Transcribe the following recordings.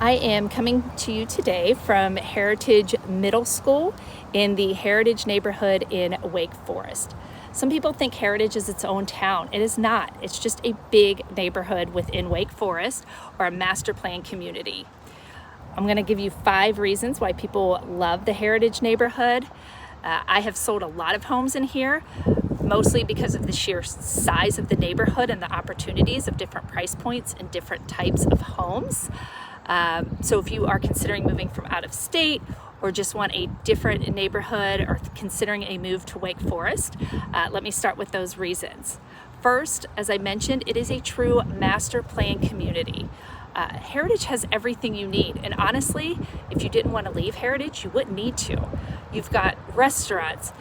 I am coming to you today from Heritage Middle School in the Heritage neighborhood in Wake Forest. Some people think Heritage is its own town. It is not. It's just a big neighborhood within Wake Forest, or a master plan community. I'm going to give you 5 reasons why people love the Heritage neighborhood. I have sold a lot of homes in here, mostly because of the sheer size of the neighborhood and the opportunities of different price points and different types of homes. So if you are considering moving from out of state, or just want a different neighborhood, or considering a move to Wake Forest, let me start with those reasons. First, as I mentioned, it is a true master plan community. Heritage has everything you need, and honestly, if you didn't want to leave Heritage, you wouldn't need to. You've got restaurants,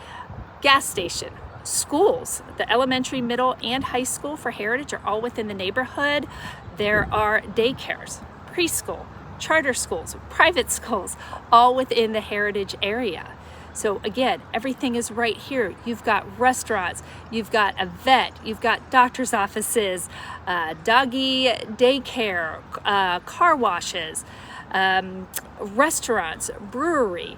gas station, schools. The elementary, middle, and high school for Heritage are all within the neighborhood. There are daycares, preschool, charter schools, private schools, all within the Heritage area. So again, everything is right here. You've got restaurants, you've got a vet, you've got doctor's offices, doggy daycare, car washes, restaurants, brewery,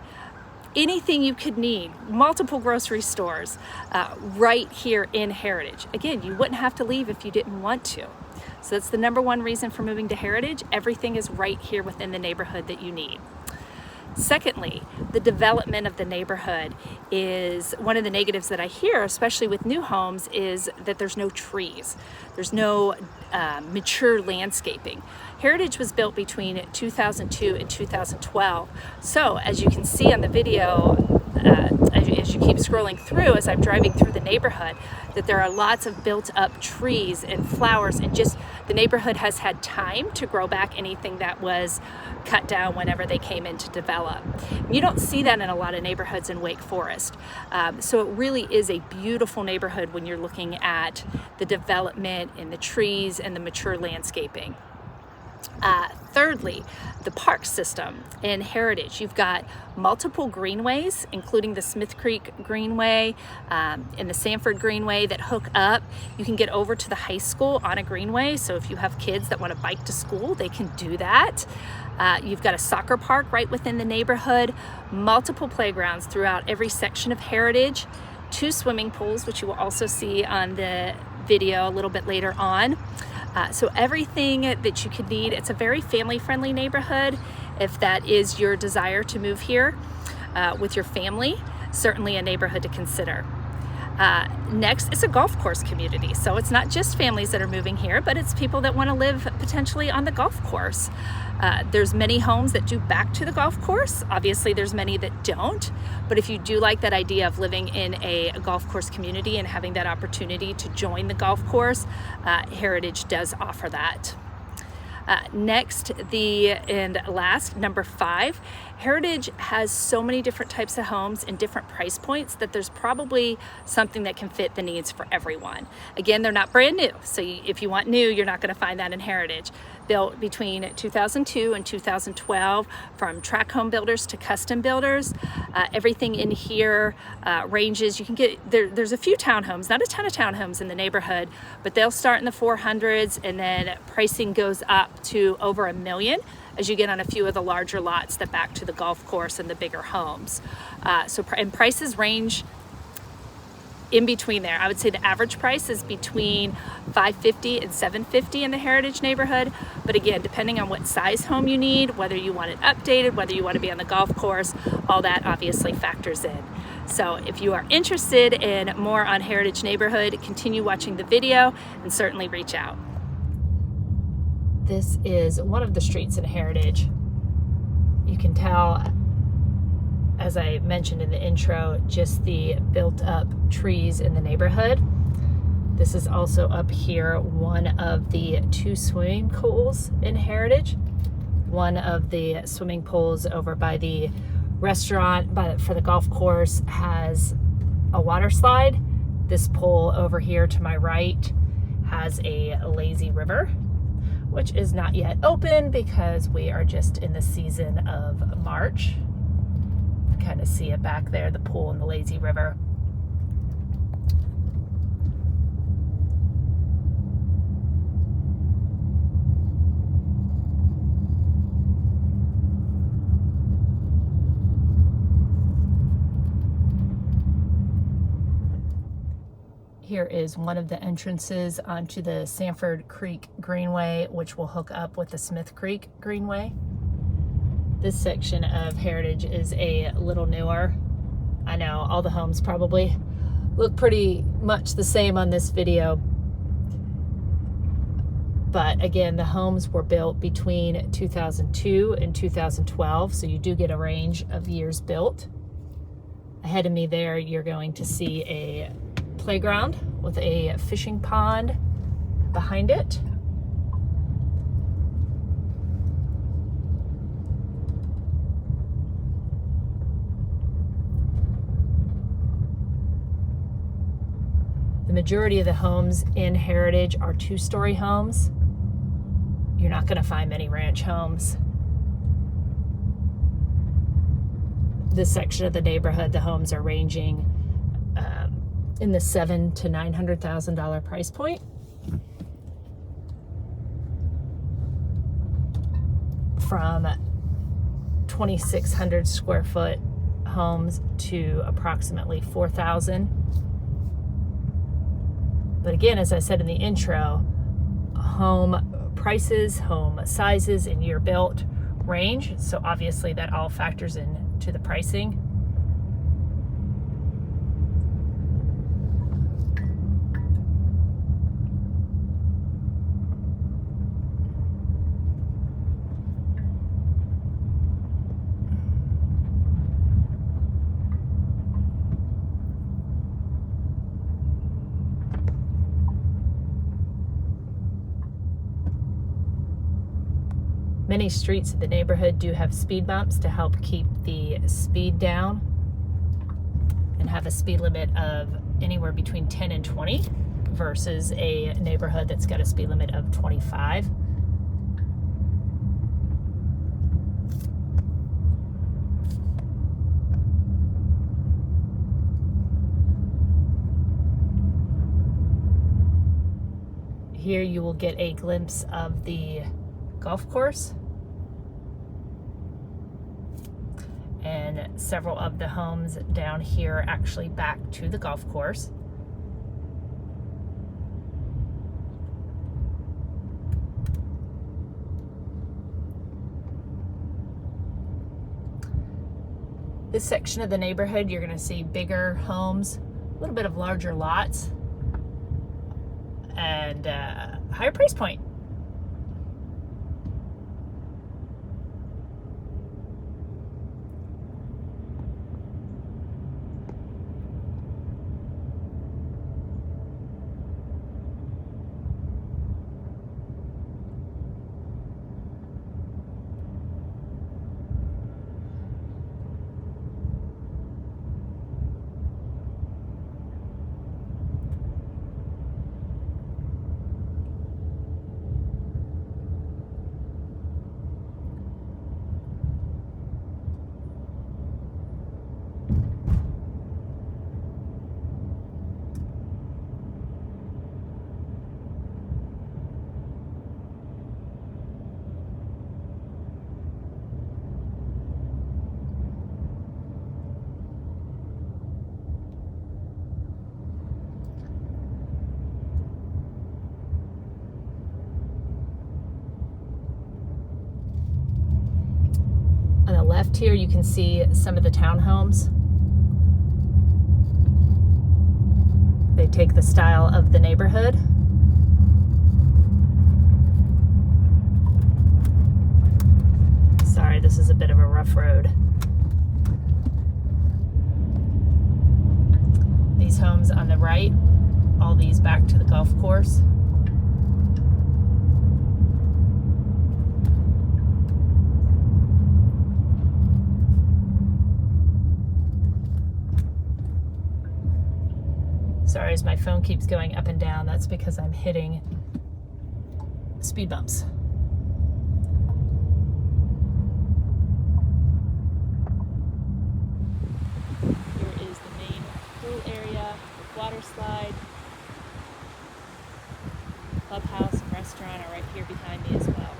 anything you could need, multiple grocery stores right here in Heritage. Again, you wouldn't have to leave if you didn't want to. So that's the number one reason for moving to Heritage. Everything is right here within the neighborhood that you need. Secondly, the development of the neighborhood is one of the negatives that I hear, especially with new homes, is that there's no trees. There's no mature landscaping. Heritage was built between 2002 and 2012. So as you can see on the video, as you keep scrolling through, as I'm driving through the neighborhood, that there are lots of built up trees and flowers, and just the neighborhood has had time to grow back anything that was cut down whenever they came in to develop. You don't see that in a lot of neighborhoods in Wake Forest. So it really is a beautiful neighborhood when you're looking at the development and the trees and the mature landscaping. Thirdly, the park system in Heritage. You've got multiple greenways, including the Smith Creek Greenway and the Sanford Greenway, that hook up. You can get over to the high school on a greenway, so if you have kids that want to bike to school, they can do that. You've got a soccer park right within the neighborhood, multiple playgrounds throughout every section of Heritage, 2 swimming pools, which you will also see on the video a little bit later on. So everything that you could need. It's a very family-friendly neighborhood. If that is your desire to move here with your family, certainly a neighborhood to consider. Next, it's a golf course community. So it's not just families that are moving here, but it's people that want to live potentially on the golf course. There's many homes that do back to the golf course. Obviously, there's many that don't. But if you do like that idea of living in a golf course community and having that opportunity to join the golf course, Heritage does offer that. Next, and last, number 5, Heritage has so many different types of homes and different price points that there's probably something that can fit the needs for everyone. Again, they're not brand new, so if you want new, you're not going to find that in Heritage. Built between 2002 and 2012, from tract home builders to custom builders. Everything in here ranges. You can get there's a few townhomes, not a ton of townhomes in the neighborhood, but they'll start in the 400s, and then pricing goes up to over $1 million as you get on a few of the larger lots that back to the golf course and the bigger homes. And prices range in between there. I would say the average price is between $550 and $750 in the Heritage neighborhood. But again, depending on what size home you need, whether you want it updated, whether you want to be on the golf course, all that obviously factors in. So if you are interested in more on Heritage neighborhood, continue watching the video and certainly reach out. This is one of the streets in Heritage. You can tell, as I mentioned in the intro, just the built up trees in the neighborhood. This is also up here one of the 2 swimming pools in Heritage. One of the swimming pools over by the restaurant for the golf course has a water slide. This pool over here to my right has a lazy river, which is not yet open because we are just in the season of March. Kind of see it back there, the pool and the lazy river. Here is one of the entrances onto the Sanford Creek Greenway, which will hook up with the Smith Creek Greenway. This section of Heritage is a little newer. I know all the homes probably look pretty much the same on this video. But again, the homes were built between 2002 and 2012, so you do get a range of years built. Ahead of me there, you're going to see a playground with a fishing pond behind it. The majority of the homes in Heritage are two-story homes. You're not going to find many ranch homes. This section of the neighborhood, the homes are ranging in the $700,000 to $900,000 price point. From 2,600 square foot homes to approximately 4,000. But again, as I said in the intro, home prices, home sizes, and year built range. So obviously that all factors into the pricing. Many streets in the neighborhood do have speed bumps to help keep the speed down and have a speed limit of anywhere between 10 and 20 versus a neighborhood that's got a speed limit of 25. Here you will get a glimpse of the golf course. And several of the homes down here actually back to the golf course. This section of the neighborhood, you're going to see bigger homes, a little bit of larger lots, and higher price point. On the left here, you can see some of the townhomes. They take the style of the neighborhood. Sorry, this is a bit of a rough road. These homes on the right, all these back to the golf course. Sorry, as my phone keeps going up and down, that's because I'm hitting speed bumps. Here is the main pool area with water slide. Clubhouse and restaurant are right here behind me as well.